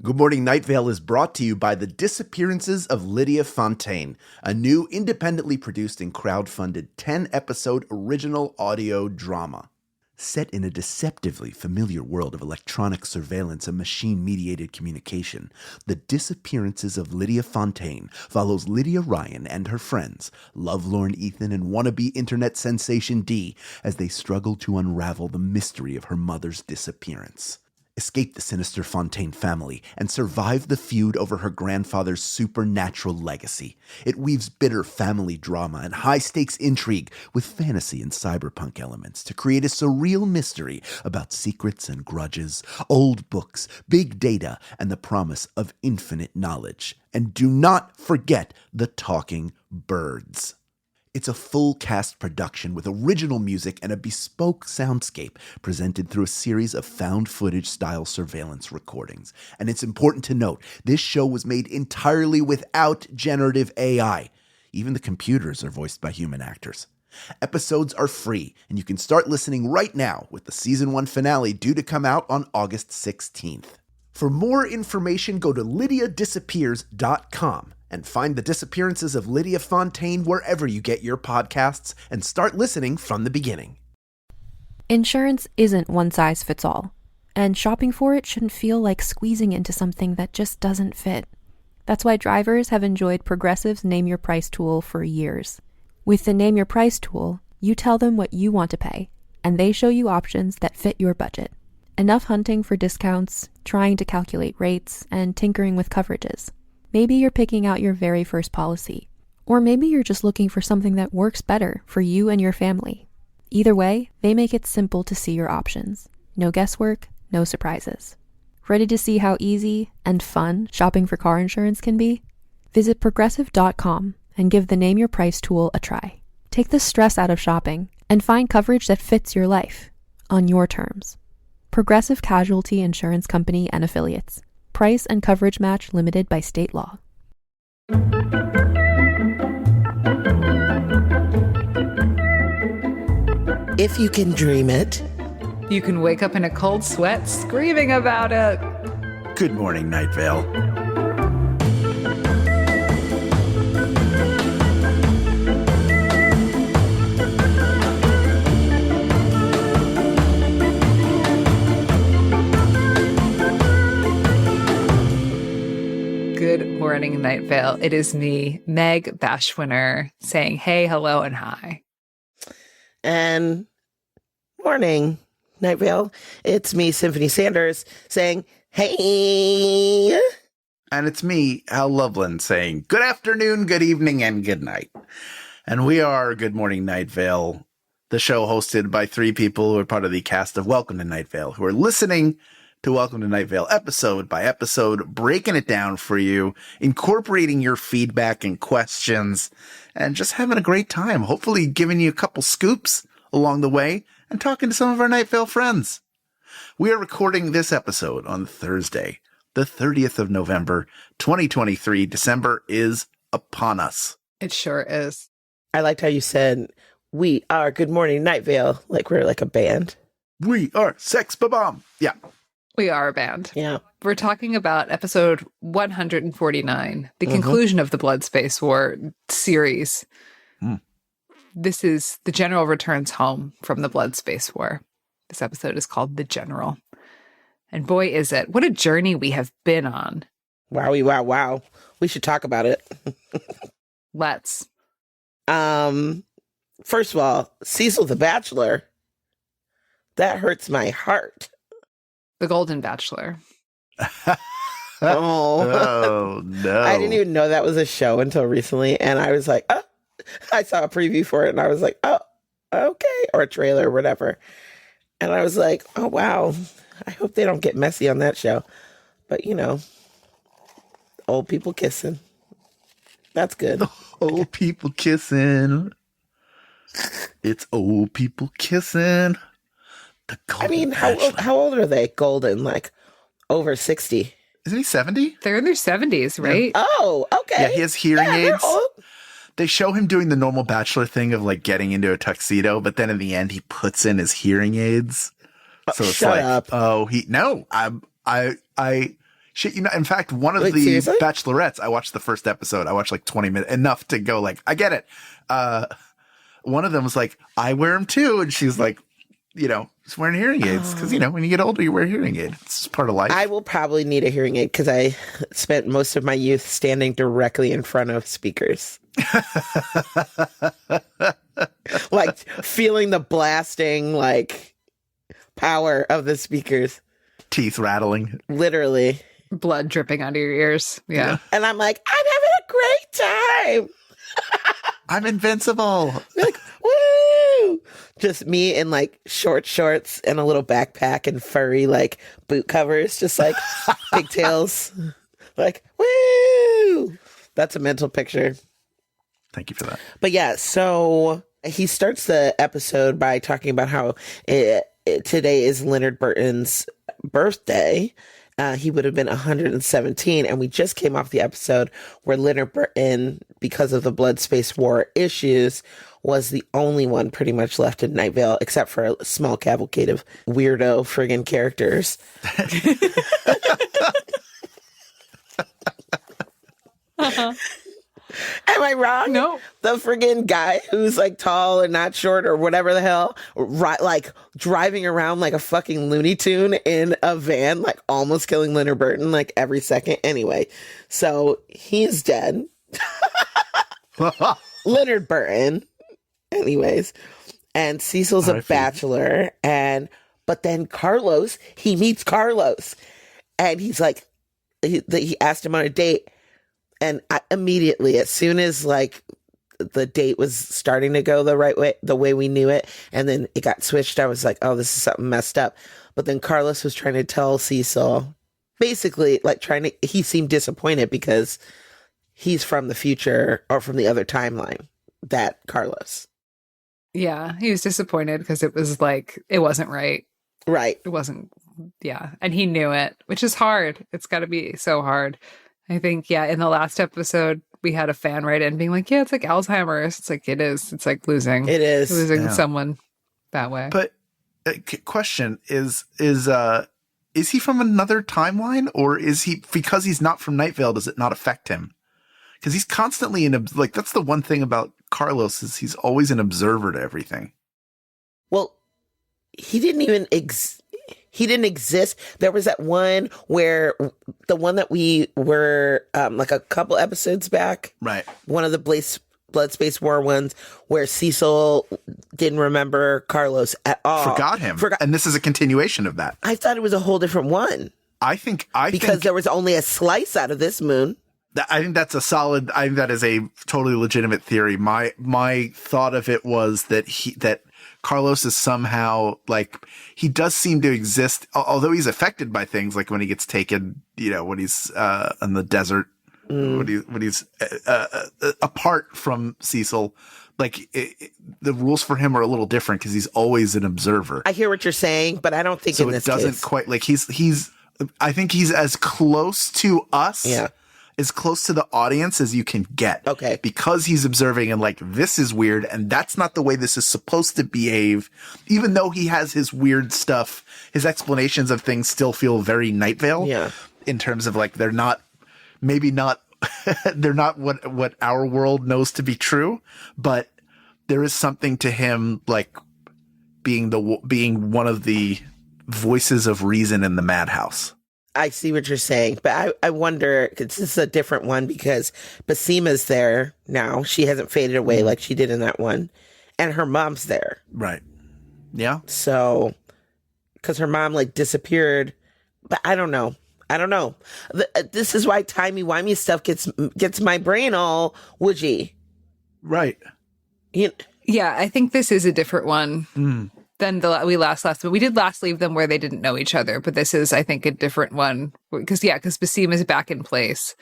Good Morning Night Vale is brought to you by The Disappearances of Lydia Fontaine, a new independently produced and crowdfunded 10-episode original audio drama. Set in a deceptively familiar world of electronic surveillance and machine-mediated communication, The Disappearances of Lydia Fontaine follows Lydia Ryan and her friends, lovelorn Ethan and wannabe internet sensation Dee, as they struggle to unravel the mystery of her mother's disappearance. Escape the sinister Fontaine family, and survive the feud over her grandfather's supernatural legacy. It weaves bitter family drama and high-stakes intrigue with fantasy and cyberpunk elements to create a surreal mystery about secrets and grudges, old books, big data, and the promise of infinite knowledge. And do not forget the talking birds. It's a full-cast production with original music and a bespoke soundscape presented through a series of found-footage-style surveillance recordings. And it's important to note, this show was made entirely without generative AI. Even the computers are voiced by human actors. Episodes are free, and you can start listening right now with the Season 1 finale due to come out on August 16th. For more information, go to lydiadisappears.com. and find The Disappearances of Lydia Fontaine wherever you get your podcasts and start listening from the beginning. Insurance isn't one size fits all, and shopping for it shouldn't feel like squeezing into something that just doesn't fit. That's why drivers have enjoyed Progressive's Name Your Price tool for years. With the Name Your Price tool, you tell them what you want to pay, and they show you options that fit your budget. Enough hunting for discounts, trying to calculate rates, and tinkering with coverages. Maybe you're picking out your very first policy, or maybe you're just looking for something that works better for you and your family. Either way, they make it simple to see your options. No guesswork, no surprises. Ready to see how easy and fun shopping for car insurance can be? Visit Progressive.com and give the Name Your Price tool a try. Take the stress out of shopping and find coverage that fits your life, on your terms. Progressive Casualty Insurance Company and Affiliates. Price and coverage match limited by state law. If you can dream it, you can wake up in a cold sweat screaming about it. Good Morning Night Vale. Good morning, Night Vale. It is me, Meg Bashwiner, saying hey, hello, and hi. And morning, Night Vale. It's me, Symphony Sanders, saying hey. And it's me, Hal Lublin, saying good afternoon, good evening, and good night. And we are Good Morning Night Vale, the show hosted by three people who are part of the cast of Welcome to Night Vale, who are listening to Welcome to Night Vale episode by episode, breaking it down for you, incorporating your feedback and questions, and just having a great time. Hopefully giving you a couple scoops along the way and talking to some of our Night Vale friends. We are recording this episode on Thursday, the 30th of November, 2023. December is upon us. It sure is. I liked how you said, we are Good Morning Night Vale, like we're like a band. We are Sex Ba-Bomb. Yeah. We are a band. Yeah. We're talking about episode 149, the conclusion of the Blood Space War series. This is The General returns home from the Blood Space War. This episode is called The General. And boy, is it. What a journey we have been on. Wowie, wow. We should talk about it. Let's. First of all, Cecil the Bachelor. That hurts my heart. The Golden Bachelor. Oh, no. I didn't even know that was a show until recently. And I was like, oh, I saw a preview for it and I was like, oh, okay. Or a trailer or whatever. And I was like, oh, wow. I hope they don't get messy on that show. But, you know, old people kissing. That's good. Old people kissing. It's old people kissing. I mean, how old are they? Golden, like over 60. Isn't he 70? They're in their 70s, right? Yeah. Oh, okay. Yeah, he has hearing aids. Old. They show him doing the normal bachelor thing of like getting into a tuxedo, but then in the end he puts in his hearing aids. So it's Shut like, up. oh, Shit, in fact, one of the seriously? Bachelorettes, I watched the first episode. I watched like 20 minutes, enough to go like, I get it. One of them was like, I wear them too. And she's like, just wearing hearing aids. Because, when you get older, you wear hearing aids. It's just part of life. I will probably need a hearing aid because I spent most of my youth standing directly in front of speakers. Like feeling the blasting, like, power of the speakers. Teeth rattling. Literally. Blood dripping out of your ears. Yeah. And I'm like, I'm having a great time. I'm invincible. Like, woo! Just me in like short shorts and a little backpack and furry like boot covers, just like pigtails. Like, woo! That's a mental picture. Thank you for that. But yeah, so he starts the episode by talking about how today is Leonard Burton's birthday. He would have been 117, and we just came off the episode where Leonard Burton, because of the blood space war issues, was the only one pretty much left in Night Vale, except for a small cavalcade of weirdo friggin' characters. Am I wrong? No. The friggin' guy who's like tall and not short or whatever the hell, like driving around like a fucking Looney Tune in a van, like almost killing Leonard Burton like every second. Anyway, so he's dead. Leonard Burton. Anyways. And Cecil's a bachelor. But then Carlos, he meets Carlos. And he's like, he asked him on a date. And immediately, as soon as like the date was starting to go the right way, the way we knew it, and then it got switched, I was like, oh, this is something messed up. But then Carlos was trying to tell Cecil, basically, like he seemed disappointed because he's from the future or from the other timeline, that Carlos. Yeah, he was disappointed because it was like, it wasn't right. Right. It wasn't, yeah. And he knew it, which is hard. It's got to be so hard. I think, yeah, in the last episode, we had a fan write in being like, yeah, it's like Alzheimer's. It's like, it is. It's like losing. It is. Losing someone that way. But question is he from another timeline, or is he, because he's not from Night Vale, does it not affect him? Because he's constantly like, that's the one thing about Carlos is he's always an observer to everything. Well, he didn't even he didn't exist. There was that one where the one that we were like a couple episodes back. Right. One of the Blood Space War ones where Cecil didn't remember Carlos at all. Forgot him. And this is a continuation of that. I thought it was a whole different one. I think there was only a slice out of this moon. I think that's I think that is a totally legitimate theory. My thought of it was that Carlos is somehow like, he does seem to exist, although he's affected by things like when he gets taken, when he's in the desert, when he's apart from Cecil, like the rules for him are a little different because he's always an observer. I hear what you're saying, but I don't think so in this it doesn't case. quite like I think he's as close to us. Yeah. As close to the audience as you can get. Okay. Because he's observing and like, this is weird and that's not the way this is supposed to behave. Even though he has his weird stuff, his explanations of things still feel very Night Vale. Yeah. In terms of like, they're not they're not what our world knows to be true, but there is something to him like being one of the voices of reason in the madhouse. I see what you're saying, but I wonder, because this is a different one because Basima's there now. She hasn't faded away like she did in that one. And her mom's there. Right. Yeah. So, because her mom like disappeared, but I don't know. This is why timey-wimey stuff gets my brain all woodgy. Right. Yeah, I think this is a different one. Than we last, but we did last leave them where they didn't know each other. But this is, I think, a different one because Basim is back in place.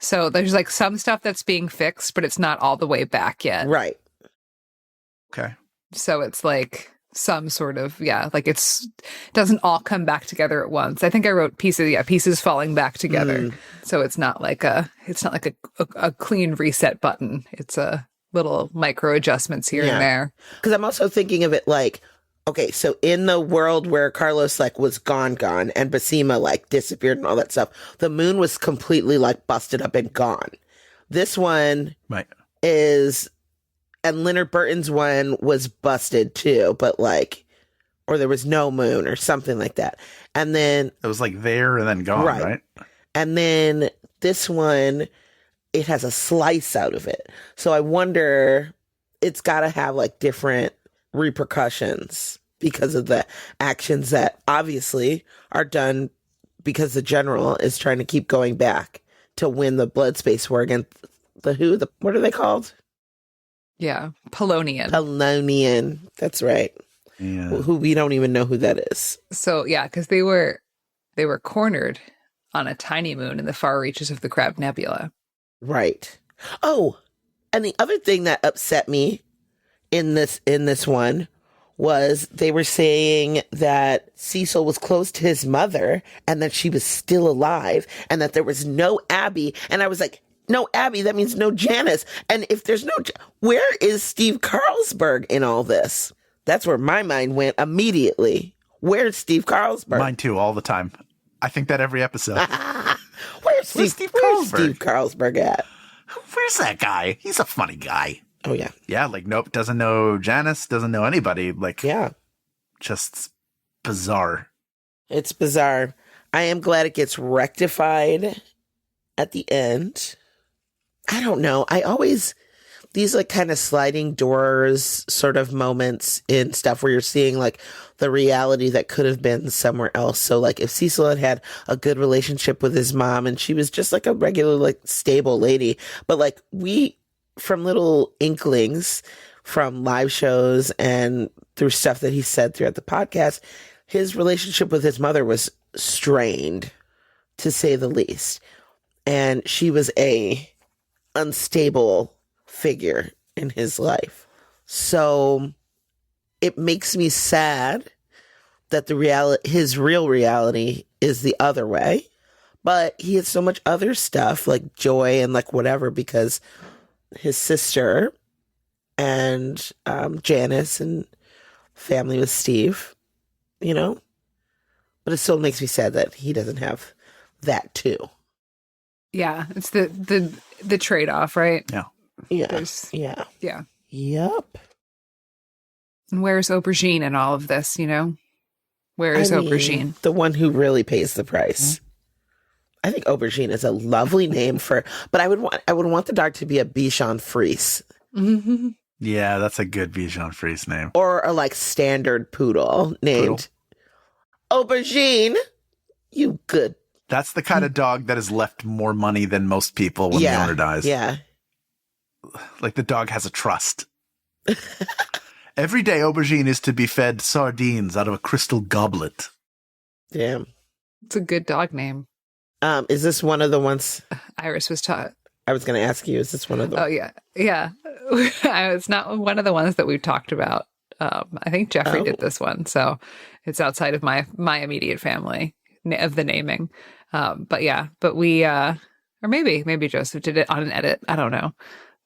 So there's like some stuff that's being fixed, but it's not all the way back yet. Right. Okay. So it's like some sort of, like it doesn't all come back together at once. I think I wrote pieces falling back together. So it's not like a clean reset button. It's a little micro adjustments here and there. Because I'm also thinking of it like, Okay, so in the world where Carlos like was gone and Basima like disappeared and all that stuff, the moon was completely like busted up and gone. This one Right. is, and Leonard Burton's one was busted too, but like, or there was no moon or something like that. And then It was like there and then gone, right? And then this one, it has a slice out of it. So I wonder, it's got to have like different repercussions because of the actions that obviously are done because the general is trying to keep going back to win the blood space war against what are they called? Yeah. Polonian. Polonian. That's right. Yeah. Who we don't even know who that is. So yeah, because they were cornered on a tiny moon in the far reaches of the Crab Nebula. Right. Oh, and the other thing that upset me in this one was they were saying that Cecil was close to his mother and that she was still alive and that there was no Abby. And I was like, no Abby, that means no Janice. And if there's no, where is Steve Carlsberg in all this? That's where my mind went immediately. Where's Steve Carlsberg? Mine too, all the time. I think that every episode. Where's Steve Carlsberg at? Where's that guy? He's a funny guy. Oh, yeah. Yeah, like, nope, doesn't know Janice, doesn't know anybody. Like, Yeah. just bizarre. It's bizarre. I am glad it gets rectified at the end. I don't know. These like kind of sliding doors sort of moments in stuff where you're seeing like the reality that could have been somewhere else. So like if Cecil had a good relationship with his mom and she was just like a regular, like stable lady, but like from little inklings from live shows and through stuff that he said throughout the podcast, his relationship with his mother was strained, to say the least. And she was a unstable figure in his life. So it makes me sad that his real reality is the other way. But he has so much other stuff like joy and like whatever because his sister and Janice and family with Steve, you know? But it still makes me sad that he doesn't have that too. Yeah, it's the trade-off, right? Yeah. Yeah. Yeah. Yep. And where's Aubergine in all of this, you know? Where is Aubergine? The one who really pays the price. Mm-hmm. I think Aubergine is a lovely name but I would want the dog to be a Bichon Frise. Mm-hmm. Yeah, that's a good Bichon Frise name. Or a like standard poodle named Aubergine. You good. That's the kind of dog that has left more money than most people when the owner dies. Yeah. Like the dog has a trust. Every day Aubergine is to be fed sardines out of a crystal goblet. Damn. It's a good dog name. Is this one of the ones Iris was taught? I was going to ask you, is this one of them? Oh, yeah. Yeah. It's not one of the ones that we've talked about. I think Jeffrey did this one. So it's outside of my immediate family of the naming. But we, or maybe Joseph did it on an edit. I don't know.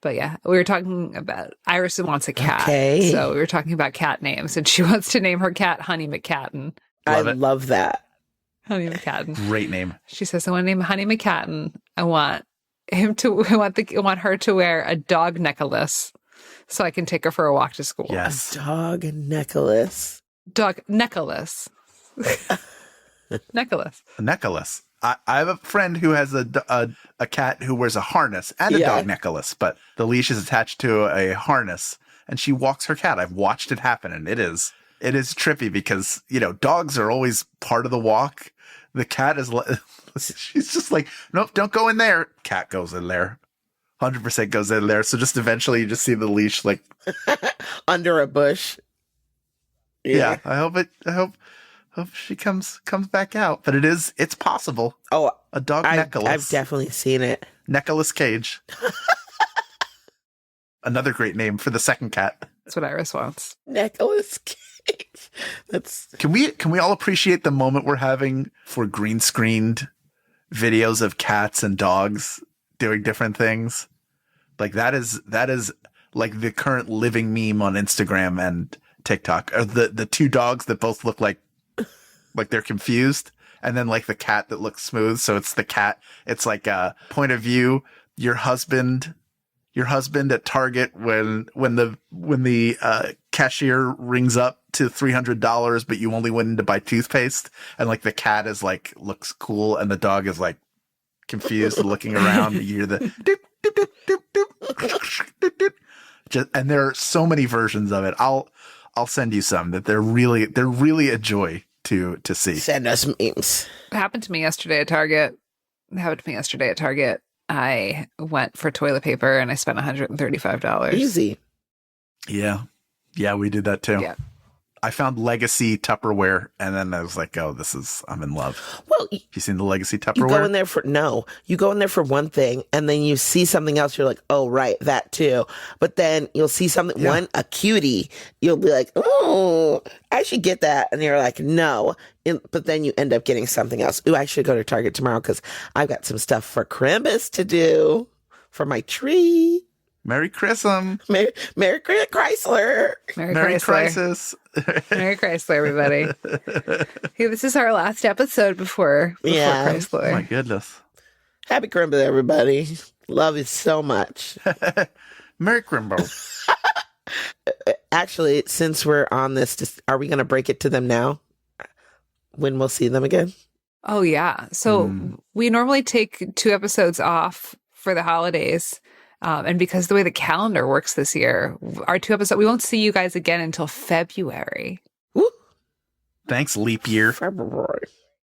But yeah, we were talking about Iris wants a cat. Okay. So we were talking about cat names and she wants to name her cat Honey McCatten. I love that. Honey McCatten. Great name. She says, I want to name Honey McCatten. I want her to wear a dog necklace so I can take her for a walk to school. Yes. A dog necklace. Dog necklace. Necklace. A necklace. I have a friend who has a cat who wears a harness and a dog necklace, but the leash is attached to a harness and she walks her cat. I've watched it happen and it is trippy because, you know, dogs are always part of the walk. The cat is, she's just like, nope, don't go in there. Cat goes in there. 100% goes in there. So just eventually you just see the leash like under a bush. Yeah. I hope she comes back out, but it's possible. Oh, a dog necklace. I've definitely seen it. Nicholas Cage. Another great name for the second cat. That's what Iris wants. Nicholas Cage. Can we all appreciate the moment we're having for green screened videos of cats and dogs doing different things? Like that is like the current living meme on Instagram and TikTok are the two dogs that both look like they're confused, and then like the cat that looks smooth. So it's the cat. It's like a point of view. Your husband at Target when the cashier rings up to $300, but you only went in to buy toothpaste, and like the cat is like looks cool, and the dog is like confused and looking around. You hear the doop, doop, doop, doop, doop, doop, doop. And there are so many versions of it. I'll send you some that they're really a joy to see. Send us memes. It happened to me yesterday at Target. I went for toilet paper and I spent $135. Easy. Yeah, we did that too. Yeah. I found Legacy Tupperware, and then I was like, "Oh, I'm in love." Well, you seen the Legacy Tupperware? You go in there for one thing, and then you see something else. You're like, "Oh, right, that too." But then you'll see something, a cutie. You'll be like, "Oh, I should get that," and you're like, "No." But then you end up getting something else. Ooh, I should go to Target tomorrow because I've got some stuff for Christmas to do for my tree. Merry Christmas. Merry Chrysler. Merry Crisis. Merry Chrysler, everybody. Hey, this is our last episode before Chrysler. Oh my goodness. Happy Christmas, everybody. Love you so much. Merry Christmas. Actually, since we're on this, are we going to break it to them now? When we'll see them again? Oh, yeah. So we normally take 2 episodes off for the holidays. And because the way the calendar works this year, our 2 episodes, we won't see you guys again until February. Woo. Thanks, leap year. February.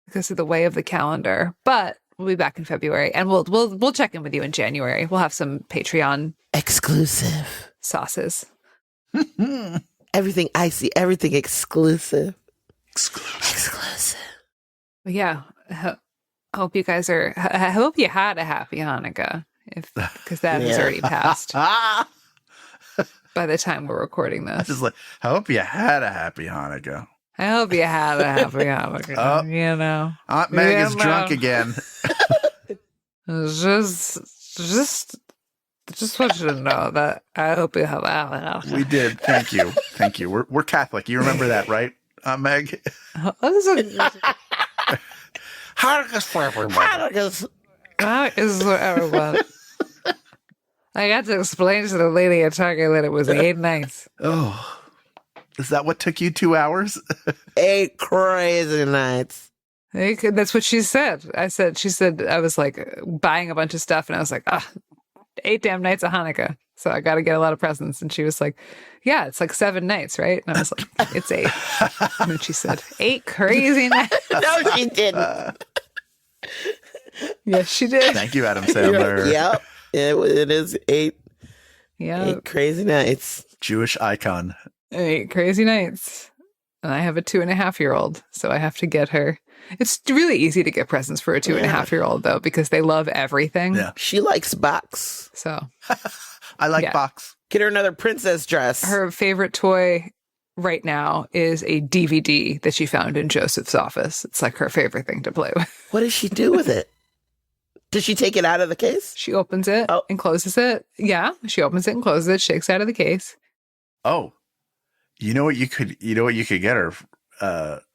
Because of the way of the calendar. But we'll be back in February, and we'll check in with you in January. We'll have some Patreon exclusive sauces. Everything exclusive. Exclusive. But yeah, I hope you guys are. I hope you had a happy Hanukkah. Because that has already passed by the time we're recording this. I hope you had a happy Hanukkah. I hope you had a happy Hanukkah. You know, Aunt Meg is drunk again. just want you to know that I hope you have a happy Hanukkah. We did. Thank you. We're Catholic. You remember that, right, Aunt Meg? Hanukkah's for everyone. That is for everyone. I got to explain to the lady at Target that it was 8 nights. Oh, is that what took you 2 hours? 8 crazy nights. That's what she said. She said, I was like buying a bunch of stuff and I was like, 8 damn nights of Hanukkah. So I got to get a lot of presents. And she was like, yeah, it's like 7 nights, right? And I was like, it's 8. And then she said, 8 crazy nights. No, she didn't. Yes, she did. Thank you, Adam Sandler. Yep. It is 8. Yeah. 8 crazy nights. Jewish icon. 8 crazy nights. And I have a 2.5-year-old, so I have to get her. It's really easy to get presents for a 2.5-year-old, though, because they love everything. Yeah. She likes box. So I like box. Get her another princess dress. Her favorite toy right now is a DVD that she found in Joseph's office. It's like her favorite thing to play with. What does she do with it? Does she take it out of the case? She opens it and closes it. Yeah, she opens it and closes it, shakes it out of the case. Oh, you know what you could get her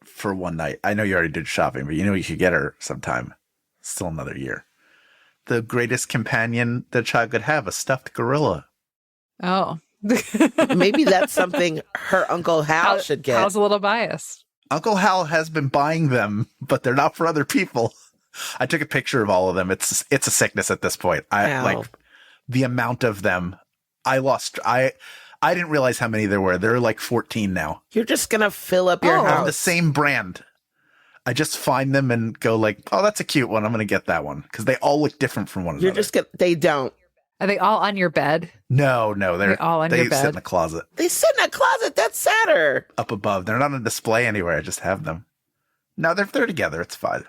for one night. I know you already did shopping, but you know what you could get her sometime. Still another year. The greatest companion that a child could have, a stuffed gorilla. Oh. Maybe that's something her Uncle Hal should get. Hal's a little biased. Uncle Hal has been buying them, but they're not for other people. I took a picture of all of them. It's a sickness at this point. Like the amount of them. I didn't realize how many there were. There are like 14 now. You're just gonna fill up your house. The same brand. I just find them and go like, oh, that's a cute one. I'm gonna get that one because they all look different from one another. They don't. Are they all on your bed? No, they're all on your bed. They sit in the closet. They sit in a closet. That's sadder. Up above. They're not on display anywhere. I just have them. No, they're together. It's fine.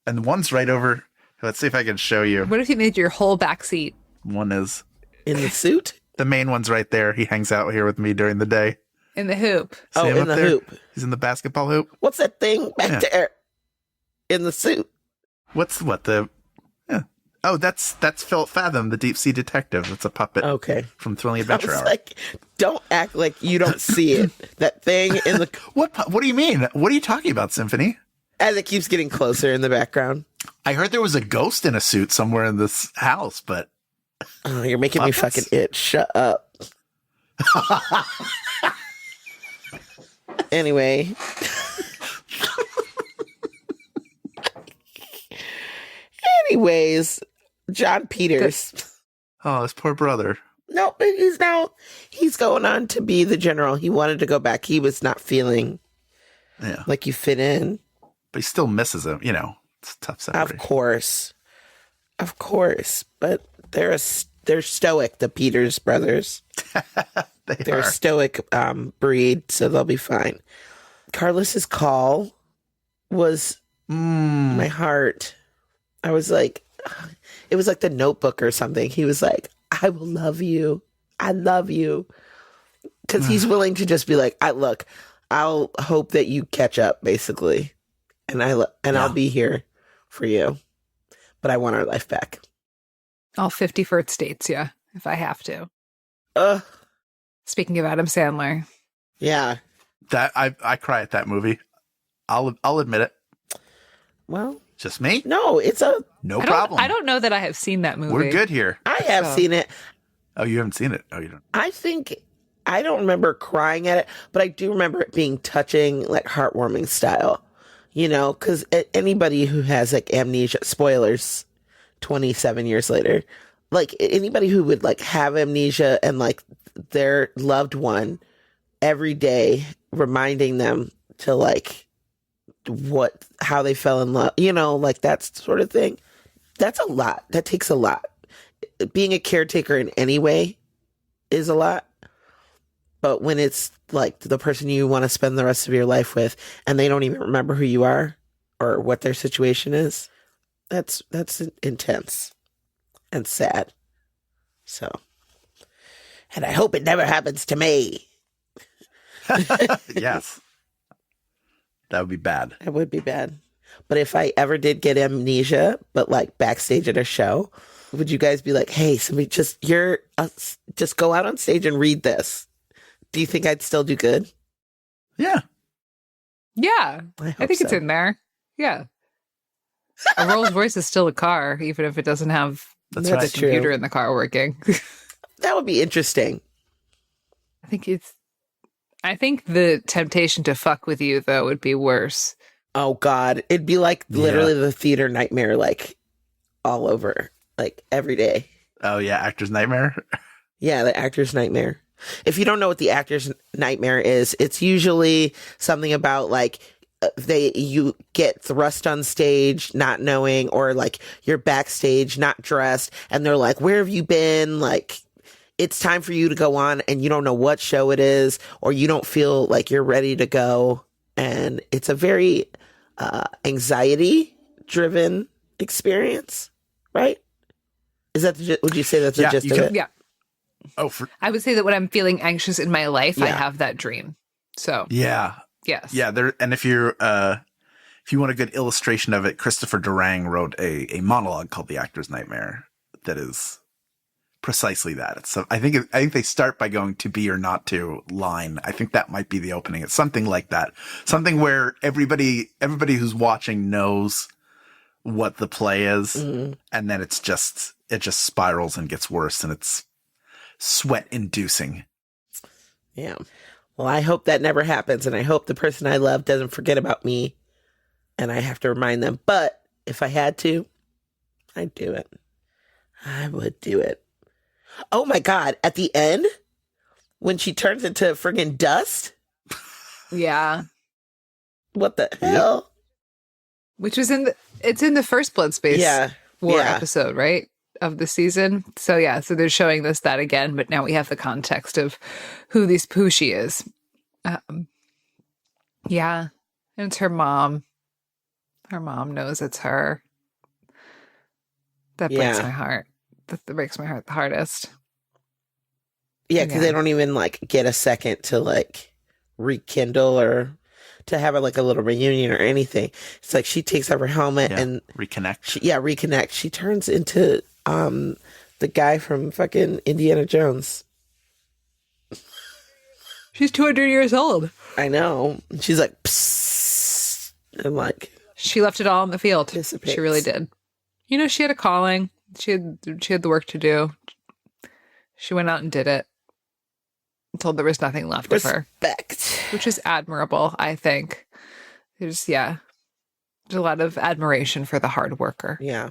And one's right over. Let's see if I can show you. What if you made your whole back seat? One is in the suit. The main one's right there. He hangs out here with me during the day. In the hoop. See him in the hoop. He's in the basketball hoop. What's that thing back there? In the suit. It's Oh, that's Philip Fathom, the deep sea detective. That's a puppet Okay. from Thrilling I Adventure was Hour. like, don't act like you don't see it. That thing in the What do you mean? What are you talking about, Symphony? as it keeps getting closer in the background. I heard there was a ghost in a suit somewhere in this house, but Oh, you're making me Puppets? fucking itch. Shut up. Anyway. Anyways, John Peters. oh, his poor brother. No, but he's going on to be the general. He wanted to go back. He was not feeling Yeah, like you fit in. but he still misses him. You know, it's a tough separation. Of course. But they're stoic, the Peters brothers. They're are. a stoic breed, so they'll be fine. Carlos's call was my heart. I was like, it was like The Notebook or something. He was like, I will love you. I love you. Because he's willing to just be like, I'll hope that you catch up, basically. And I'll be here for you. But I want our life back. All 50 first dates, yeah, if I have to. Ugh. Speaking of Adam Sandler. Yeah. That I cry at that movie. I'll admit it. Well, Just me? no, No problem. I don't know that I have seen that movie. We're good here. I have seen it. Oh, you haven't seen it? Oh, you don't. I think I don't remember crying at it, but I do remember it being touching, like heartwarming style. You know, because anybody who has like amnesia, spoilers, 27 years later, like anybody who would like have amnesia and like their loved one every day reminding them to like how they fell in love, you know, like that sort of thing. That's a lot. That takes a lot. Being a caretaker in any way is a lot. But when it's like the person you want to spend the rest of your life with and they don't even remember who you are or what their situation is, that's intense and sad. So, and I hope it never happens to me. Yes. That would be bad. It would be bad. But if I ever did get amnesia, but like backstage at a show, would you guys be like, hey, somebody just go out on stage and read this? Do you think I'd still do good? Yeah. Yeah, I I think it's so. in there. Yeah. A Rolls Royce is still a car, even if it doesn't have That's the right. computer true. in the car working. That would be interesting. I think the temptation to fuck with you, though, would be worse. Oh, God. It'd be like literally the theater nightmare, like all over, like every day. Oh, yeah. Actor's nightmare. Yeah, the actor's nightmare. If you don't know what the actor's nightmare is, it's usually something about like you get thrust on stage not knowing, or like you're backstage not dressed and they're like, where have you been? Like, it's time for you to go on and you don't know what show it is, or you don't feel like you're ready to go. And it's a very anxiety driven experience, right? Is that would you say that's the Yeah, gist you of can- it? Yeah. Oh, I would say that when I'm feeling anxious in my life, I Yeah. have that dream. So, yeah. yes. Yeah. And if you want a good illustration of it, Christopher Durang wrote a monologue called The Actor's Nightmare that is precisely that. It's I think they start by going to be or not to line. I think that might be the opening. It's something like that. Something where everybody who's watching knows what the play is, and then it just spirals and gets worse, and it's sweat inducing. Yeah. Well, I hope that never happens, and I hope the person I love doesn't forget about me, and I have to remind them. But if I had to, I'd do it. I would do it. Oh my God. At the end, when she turns into friggin' dust, Yeah. what the hell? Which was it's in the first Blood Space Yeah. War Yeah. episode, right? Of the season. So yeah, so they're showing us that again, but now we have the context of who she is. Yeah. And it's her mom. Her mom knows it's her. That breaks Yeah. my heart. That breaks my heart the hardest. Yeah, because Yeah. they don't even like get a second to like rekindle or to have like a little reunion or anything. It's like she takes off her helmet and reconnect. Reconnect. She turns into the guy from fucking Indiana Jones. She's 200 years old. I know. She's like, psst, and like she left it all in the field. Dissipates. She really did. You know, she had a calling. She had the work to do. She went out and did it. Until there was nothing left of her. Respect. Which is admirable, I think. There's a lot of admiration for the hard worker. Yeah.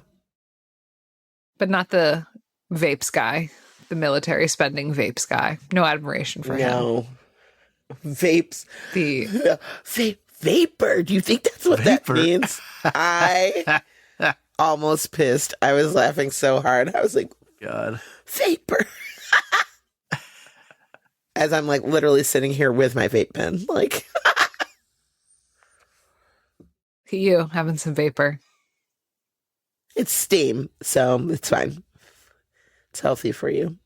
But not the vapes guy, the military spending vapes guy. No admiration for him. No. Vapes. The vapor. Do you think that's what Vapor. that means? I almost pissed. I was laughing so hard. I was like, God. Vapor. As I'm like literally sitting here with my vape pen. Like you having some vapor. it's steam, so it's fine. It's healthy for you.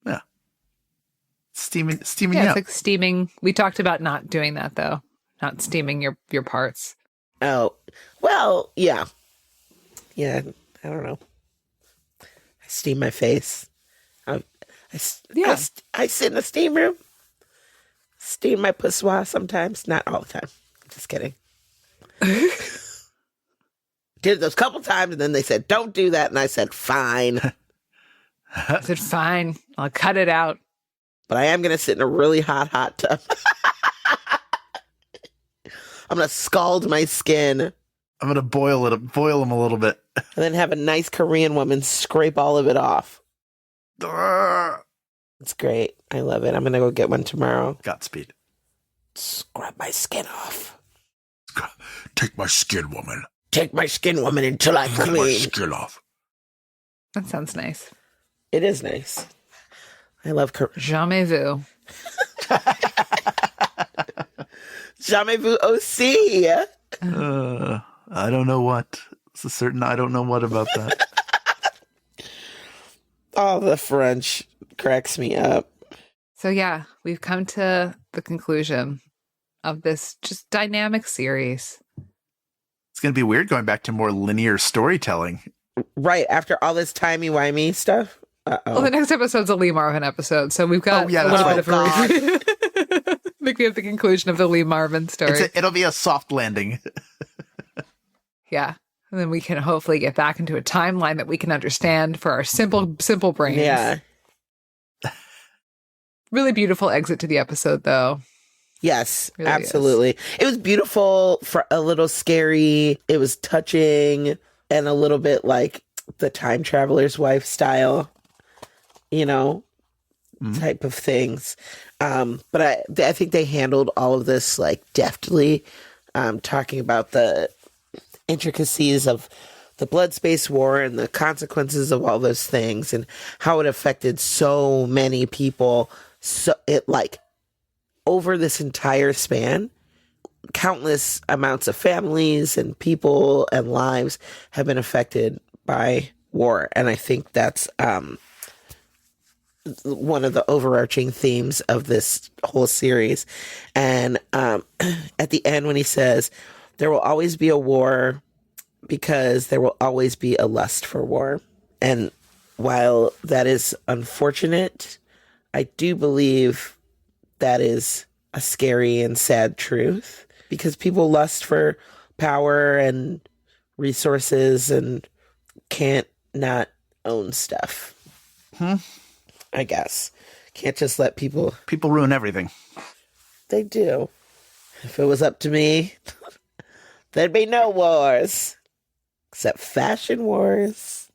Yeah. Steaming Yeah, you it's up. like steaming. We talked about not doing that though. Not steaming your parts. Oh, well, yeah. Yeah, I don't know. I steam my face. I sit in a steam room. Steam my poussoir sometimes. Not all the time. Just kidding. Did it those couple times, and then they said, don't do that. And I said, fine. I said, fine, I'll cut it out. But I am going to sit in a really hot tub. I'm going to scald my skin. I'm going to boil them a little bit. And then have a nice Korean woman scrape all of it off. It's great. I love it. I'm going to go get one tomorrow. Godspeed. Scrub my skin off. Take my skin, woman. Take my skin, woman, until I Take my clean. skin off. That sounds nice. It is nice. I love Jamais vu. Jamais vu aussi. I don't know what. It's a certain I don't know what about that. Oh, the French cracks me up. So yeah, we've come to the conclusion of this just dynamic series. It's going to be weird going back to more linear storytelling. Right, after all this timey-wimey stuff. Well, the next episode's a Lee Marvin episode, so we've got a little bit of a I think we have the conclusion of the Lee Marvin story. It'll be a soft landing. Yeah. And then we can hopefully get back into a timeline that we can understand for our simple brains. Yeah. Really beautiful exit to the episode, though. Yes, Really absolutely. It was beautiful, for a little scary. It was touching and a little bit like the time traveler's wife style, type of things. But I think they handled all of this like deftly, talking about the intricacies of the blood space war and the consequences of all those things and how it affected so many people. So it like over this entire span, countless amounts of families and people and lives have been affected by war. And I think that's one of the overarching themes of this whole series. And at the end, when he says, there will always be a war because there will always be a lust for war. And while that is unfortunate, I do believe that is a scary and sad truth because people lust for power and resources and can't not own stuff. I guess. Can't just let people ruin everything. They do. If it was up to me, there'd be no wars. Except fashion wars.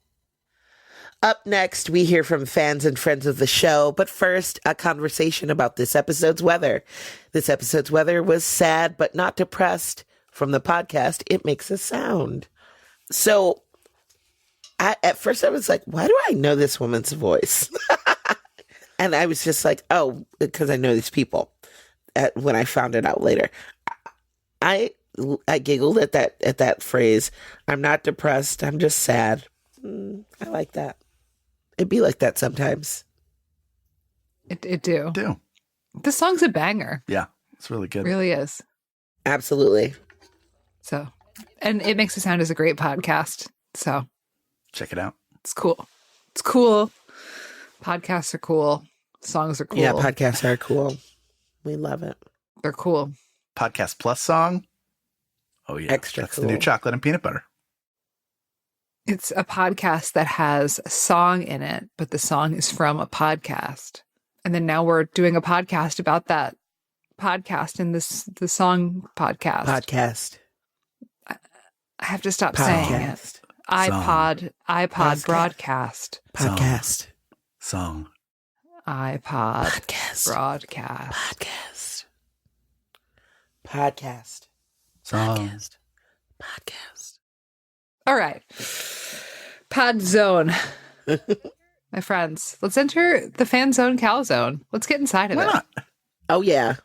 Up next, we hear from fans and friends of the show. But first, a conversation about this episode's weather. This episode's weather was sad but not depressed. From the podcast, It Makes a Sound. So, at first I was like, why do I know this woman's voice? And I was just like, oh, because I know these people. When I found it out later, I giggled at that phrase. I'm not depressed. I'm just sad. I like that. It'd be like that sometimes. It do. Do. The song's a banger. Yeah, it's really good. It really is. Absolutely. So, and it makes it sound as a great podcast. So Check it out. it's cool. It's cool. Podcasts are cool. Songs are cool. Yeah, podcasts are cool. We love it. They're cool. Podcast Plus song. Oh, yeah. Extra That's cool. the new chocolate and peanut butter. It's a podcast that has a song in it, but the song is from a podcast. And then now we're doing a podcast about that podcast in the song podcast. Podcast. I have to stop saying it. Podcast. iPod Podcast. broadcast. Podcast. Song. iPod Podcast. broadcast. Podcast. Podcast. Song. Podcast. Podcast. All right. Pod Zone. My friends, let's enter the FanZone Calzone. Let's get inside of Why it. not? Oh, yeah.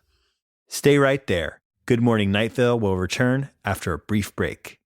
Stay right there. Good Morning Night Vale will return after a brief break.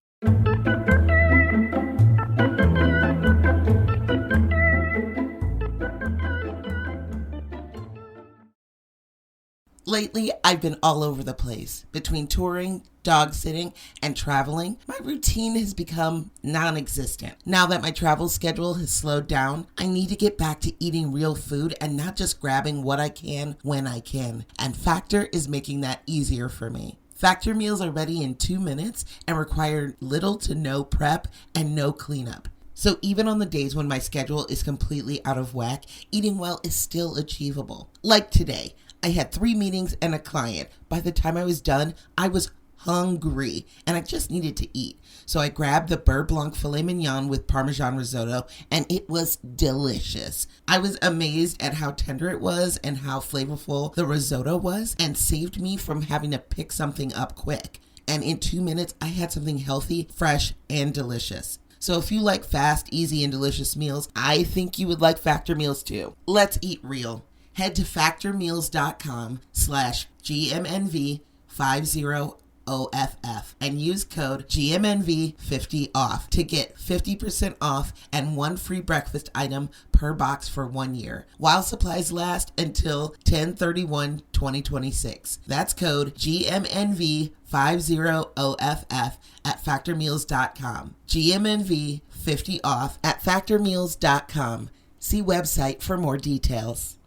Lately, I've been all over the place. Between touring, dog sitting, and traveling, my routine has become non-existent. Now that my travel schedule has slowed down, I need to get back to eating real food and not just grabbing what I can when I can. And Factor is making that easier for me. Factor meals are ready in 2 minutes and require little to no prep and no cleanup. So even on the days when my schedule is completely out of whack, eating well is still achievable. Like today, I had 3 meetings and a client. By the time I was done, I was hungry and I just needed to eat. So I grabbed the Beurre Blanc filet mignon with Parmesan risotto and it was delicious. I was amazed at how tender it was and how flavorful the risotto was and saved me from having to pick something up quick. And in 2 minutes, I had something healthy, fresh, and delicious. So if you like fast, easy, and delicious meals, I think you would like Factor meals too. Let's eat real. Head to factormeals.com/GMNV50OFF and use code GMNV50OFF to get 50% off and 1 free breakfast item per box for 1 year, while supplies last until 10/31/2026. That's code GMNV50OFF at factormeals.com. GMNV50OFF at factormeals.com. See website for more details.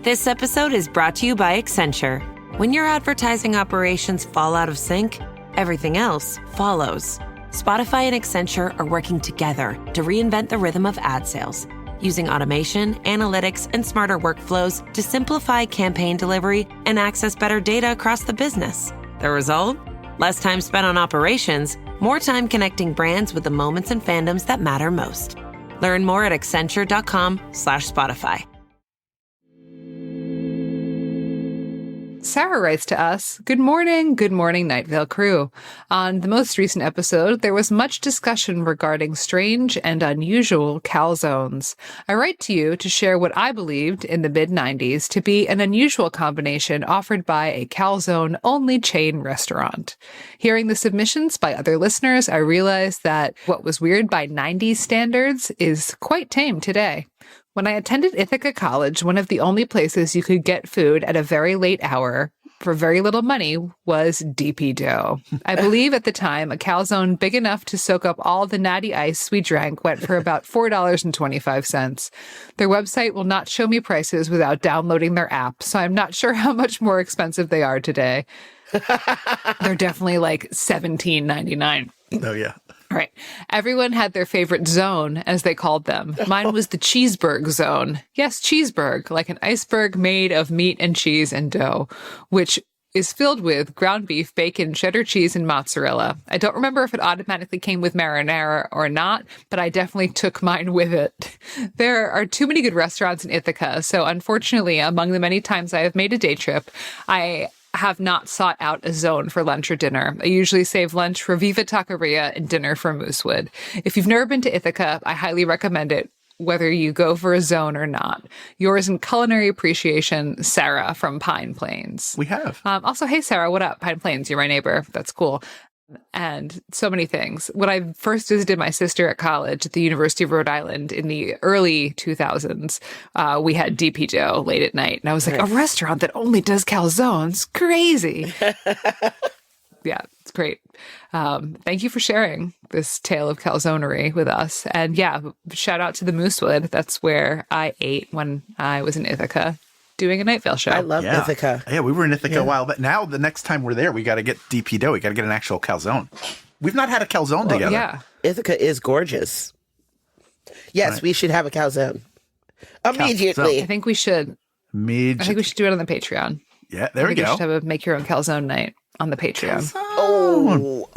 This episode is brought to you by Accenture. When your advertising operations fall out of sync, everything else follows. Spotify and Accenture are working together to reinvent the rhythm of ad sales, using automation, analytics, and smarter workflows to simplify campaign delivery and access better data across the business. The result? Less time spent on operations, more time connecting brands with the moments and fandoms that matter most. Learn more at accenture.com/Spotify. Sarah writes to us, good morning, Night Vale crew. On the most recent episode, there was much discussion regarding strange and unusual calzones. I write to you to share what I believed in the mid-90s to be an unusual combination offered by a calzone-only chain restaurant. Hearing the submissions by other listeners, I realized that what was weird by 90s standards is quite tame today. When I attended Ithaca College, one of the only places you could get food at a very late hour for very little money was DP Dough. I believe at the time a calzone big enough to soak up all the natty ice we drank went for about $4.25. Their website will not show me prices without downloading their app, so I'm not sure how much more expensive they are today. They're definitely like $17.99. Oh, yeah. All right. Everyone had their favorite zone, as they called them. Mine was the cheeseburg zone. Yes, cheeseburg, like an iceberg made of meat and cheese and dough, which is filled with ground beef, bacon, cheddar cheese, and mozzarella. I don't remember if it automatically came with marinara or not, but I definitely took mine with it. There are too many good restaurants in Ithaca, so unfortunately, among the many times I have made a day trip, I have not sought out a zone for lunch or dinner. I usually save lunch for Viva Taqueria and dinner for Moosewood. If you've never been to Ithaca, I highly recommend it, whether you go for a zone or not. Yours in culinary appreciation, Sarah from Pine Plains. We have. Also, hey, Sarah, what up? Pine Plains, you're my neighbor. That's cool. And so many things. When I first visited my sister at college at the University of Rhode Island in the early 2000s, we had DP Dough late at night. And I was like, a restaurant that only does calzones? Crazy. Yeah, it's great. Thank you for sharing this tale of calzonery with us. And yeah, shout out to the Moosewood. That's where I ate when I was in Ithaca doing a Night Vale show. I love Ithaca. Yeah, we were in Ithaca a while, but now the next time we're there, we got to get DP dough. We got to get an actual calzone. We've not had a calzone together. Yeah. Ithaca is gorgeous. Yes, we should have a calzone. Immediately. I think we should. I think we should do it on the Patreon. Yeah, there we go. We should have a make your own calzone night on the Patreon. Oh.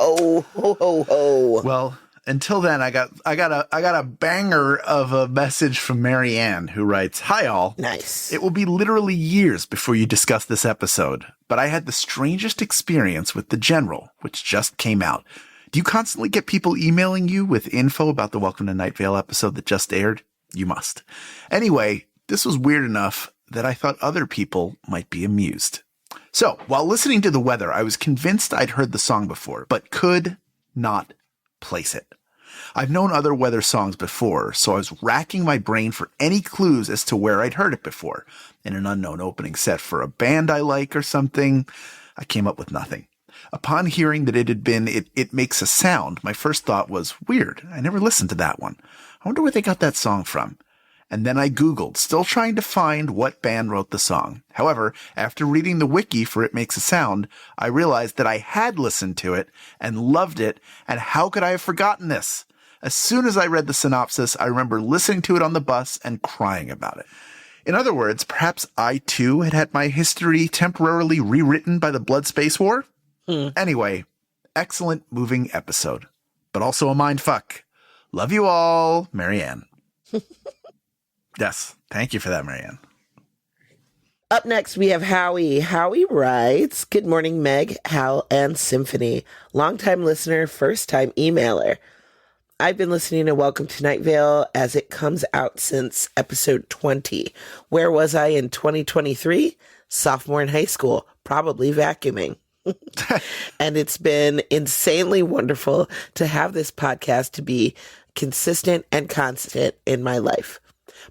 Well, until then, I got a banger of a message from Marianne who writes, "Hi all. Nice. It will be literally years before you discuss this episode, but I had the strangest experience with The General, which just came out. Do you constantly get people emailing you with info about the Welcome to Night Vale episode that just aired? You must. Anyway, this was weird enough that I thought other people might be amused. So, while listening to The Weather, I was convinced I'd heard the song before, but could not place it. I've known other weather songs before, so I was racking my brain for any clues as to where I'd heard it before. In an unknown opening set for a band I like or something, I came up with nothing. Upon hearing that it had been It Makes a Sound, my first thought was, weird, I never listened to that one. I wonder where they got that song from. And then I Googled, still trying to find what band wrote the song. However, after reading the wiki for It Makes a Sound, I realized that I had listened to it and loved it, and how could I have forgotten this? As soon as I read the synopsis, I remember listening to it on the bus and crying about it. In other words, perhaps I too had my history temporarily rewritten by the Blood Space War? Anyway, excellent moving episode, but also a mind fuck. Love you all, Marianne. Yes, thank you for that, Marianne. Up next, we have Howie. Howie writes, "Good morning, Meg, Hal, and Symphony. Longtime listener, first-time emailer. I've been listening to Welcome to Night Vale as it comes out since episode 20. Where was I in 2023? Sophomore in high school, probably vacuuming. And it's been insanely wonderful to have this podcast to be consistent and constant in my life.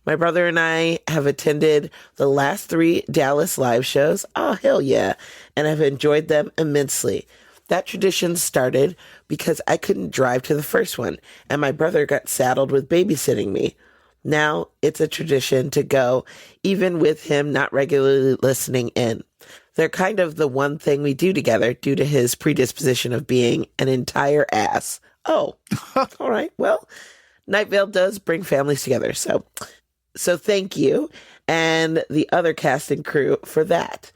My brother and I have attended the last 3 Dallas live shows. Oh, hell yeah. And I've enjoyed them immensely. That tradition started because I couldn't drive to the first one, and my brother got saddled with babysitting me. Now it's a tradition to go, even with him not regularly listening in. They're kind of the one thing we do together due to his predisposition of being an entire ass. Oh, all right. Well, Night Vale does bring families together. So thank you and the other cast and crew for that.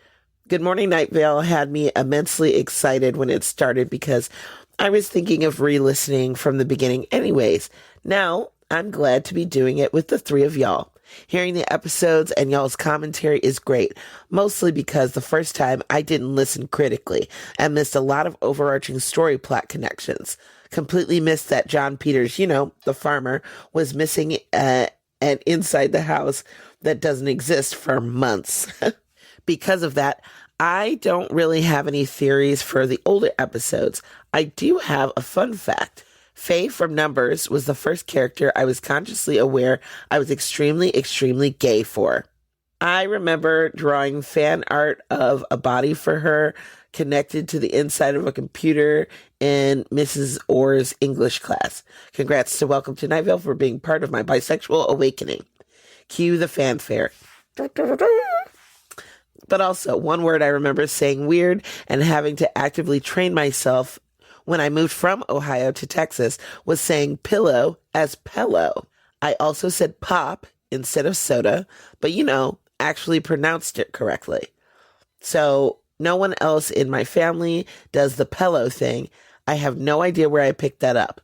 Good Morning Night Vale had me immensely excited when it started because I was thinking of re-listening from the beginning anyways. Now I'm glad to be doing it with the 3 of y'all. Hearing the episodes and y'all's commentary is great, mostly because the first time I didn't listen critically and missed a lot of overarching story plot connections. Completely missed that John Peters, the farmer, was missing and inside the house that doesn't exist for months. Because of that, I don't really have any theories for the older episodes. I do have a fun fact. Faye from Numbers was the first character I was consciously aware I was extremely, extremely gay for. I remember drawing fan art of a body for her connected to the inside of a computer in Mrs. Orr's English class. Congrats to Welcome to Night Vale for being part of my bisexual awakening. Cue the fanfare. But also, one word I remember saying weird and having to actively train myself when I moved from Ohio to Texas was saying pillow as pillow. I also said pop instead of soda, but actually pronounced it correctly. So no one else in my family does the pillow thing. I have no idea where I picked that up.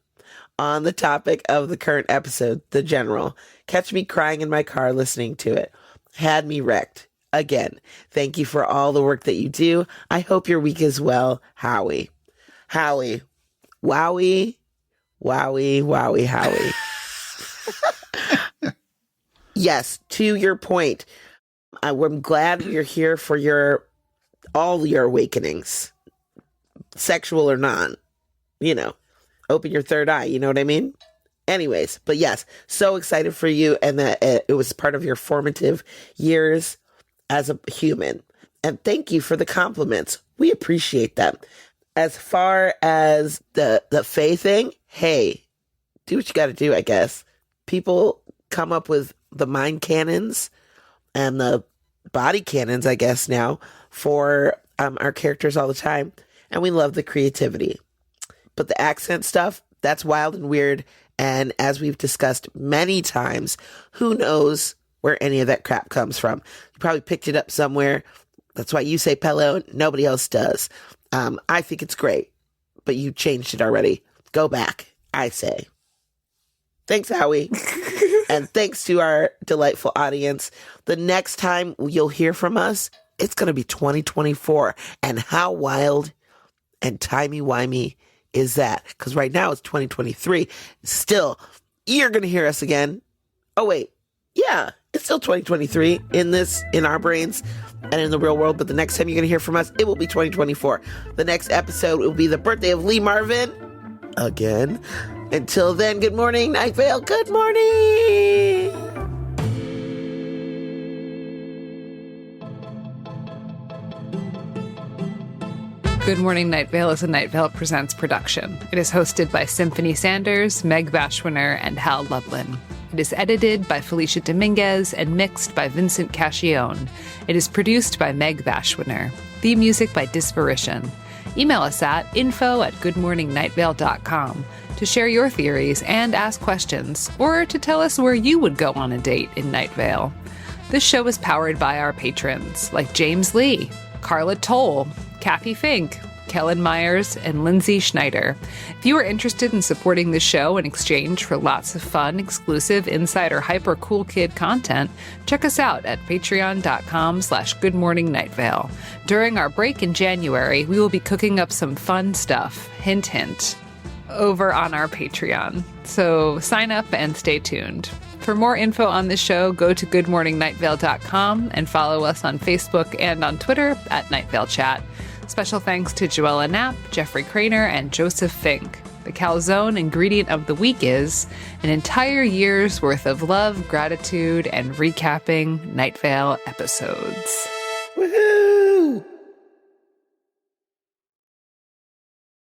On the topic of the current episode, The General, catch me crying in my car listening to it. Had me wrecked. Again, thank you for all the work that you do. I hope your week is well, Howie. Howie. Wowie. Wowie, wowie, Howie. Yes, to your point, I'm glad you're here for all your awakenings, sexual or non. Open your third eye, you know what I mean? Anyways, but yes, so excited for you and that it was part of your formative years as a human. And thank you for the compliments. We appreciate them. As far as the Faye thing, hey, do what you got to do, I guess. People come up with the mind cannons and the body cannons, I guess, now for our characters all the time. And we love the creativity. But the accent stuff, that's wild and weird. And as we've discussed many times, who knows where any of that crap comes from? You probably picked it up somewhere. That's why you say Pello. Nobody else does. I think it's great, but you changed it already. Go back, I say. Thanks, Howie. And thanks to our delightful audience. The next time you'll hear from us, it's going to be 2024. And how wild and timey-wimey is that? Because right now it's 2023. Still, you're going to hear us again. Oh, wait. Yeah, it's still 2023 in our brains and in the real world. But the next time you're going to hear from us, it will be 2024. The next episode will be the birthday of Lee Marvin again. Until then, good morning, Night Vale. Good morning. Good Morning Night Vale is a Night Vale Presents production. It is hosted by Symphony Sanders, Meg Bashwiner, and Hal Lublin. It is edited by Felicia Dominguez and mixed by Vincent Cacchione. It is produced by Meg Bashwiner. Theme music by Disparition. Email us at info@goodmorningnightVale.com to share your theories and ask questions, or to tell us where you would go on a date in Night Vale. This show is powered by our patrons, like James Lee, Carla Toll, Kathy Fink, Kellen Myers, and Lindsay Schneider. If you are interested in supporting the show in exchange for lots of fun, exclusive, insider, hyper cool kid content, check us out at patreon.com/goodmorningnightVale. During our break in January, we will be cooking up some fun stuff, hint, hint, over on our Patreon. So sign up and stay tuned. For more info on the show, go to goodmorningnightVale.com and follow us on Facebook and on Twitter at Night Vale Chat. Special thanks to Joella Knapp, Jeffrey Craner, and Joseph Fink. The calzone ingredient of the week is an entire year's worth of love, gratitude, and recapping Night Vale episodes. Woohoo!